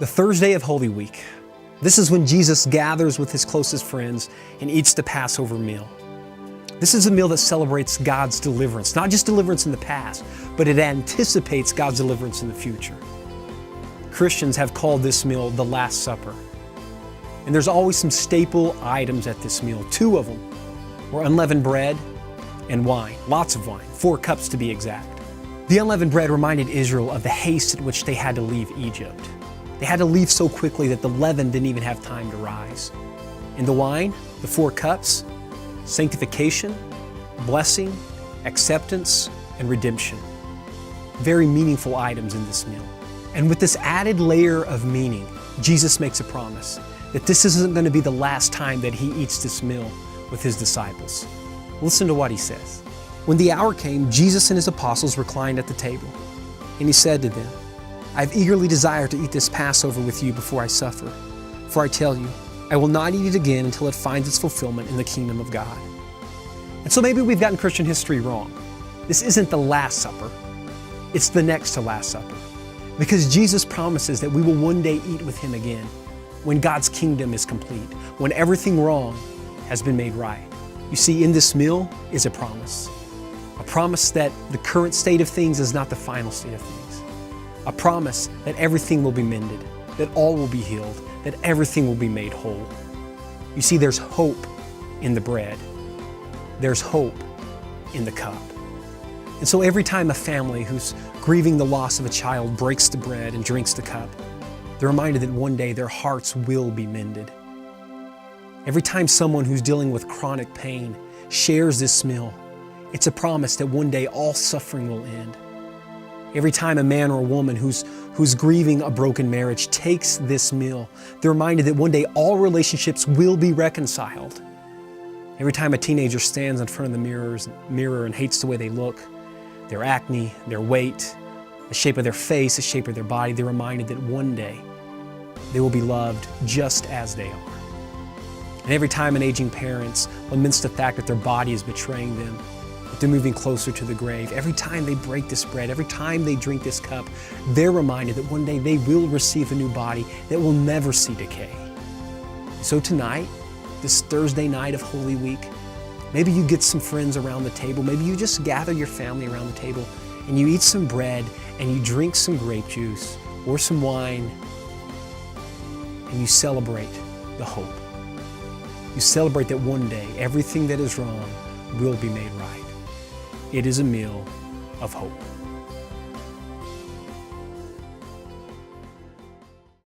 The Thursday of Holy Week. This is when Jesus gathers with his closest friends and eats the Passover meal. This is a meal that celebrates God's deliverance, not just deliverance in the past, but it anticipates God's deliverance in the future. Christians have called this meal the Last Supper. And there's always some staple items at this meal. Two of them were unleavened bread and wine, lots of wine, 4 cups to be exact. The unleavened bread reminded Israel of the haste at which they had to leave Egypt. They had to leave so quickly that the leaven didn't even have time to rise. And the wine, the 4 cups, sanctification, blessing, acceptance, and redemption. Very meaningful items in this meal. And with this added layer of meaning, Jesus makes a promise that this isn't going to be the last time that he eats this meal with his disciples. Listen to what he says. When the hour came, Jesus and his apostles reclined at the table, and he said to them, I've eagerly desired to eat this Passover with you before I suffer. For I tell you, I will not eat it again until it finds its fulfillment in the kingdom of God. And so maybe we've gotten Christian history wrong. This isn't the Last Supper. It's the next to Last Supper. Because Jesus promises that we will one day eat with him again when God's kingdom is complete, when everything wrong has been made right. You see, in this meal is a promise that the current state of things is not the final state of things. A promise that everything will be mended, that all will be healed, that everything will be made whole. You see, there's hope in the bread. There's hope in the cup. And so every time a family who's grieving the loss of a child breaks the bread and drinks the cup, they're reminded that one day their hearts will be mended. Every time someone who's dealing with chronic pain shares this meal, it's a promise that one day all suffering will end. Every time a man or a woman who's grieving a broken marriage takes this meal, they're reminded that one day all relationships will be reconciled. Every time a teenager stands in front of the mirror and hates the way they look, their acne, their weight, the shape of their face, the shape of their body, they're reminded that one day they will be loved just as they are. And every time an aging parent laments the fact that their body is betraying them, that they're moving closer to the grave, every time they break this bread, every time they drink this cup, they're reminded that one day they will receive a new body that will never see decay. So tonight, this Thursday night of Holy Week, maybe you get some friends around the table, maybe you just gather your family around the table and you eat some bread and you drink some grape juice or some wine and you celebrate the hope. You celebrate that one day everything that is wrong will be made right. It is a meal of hope.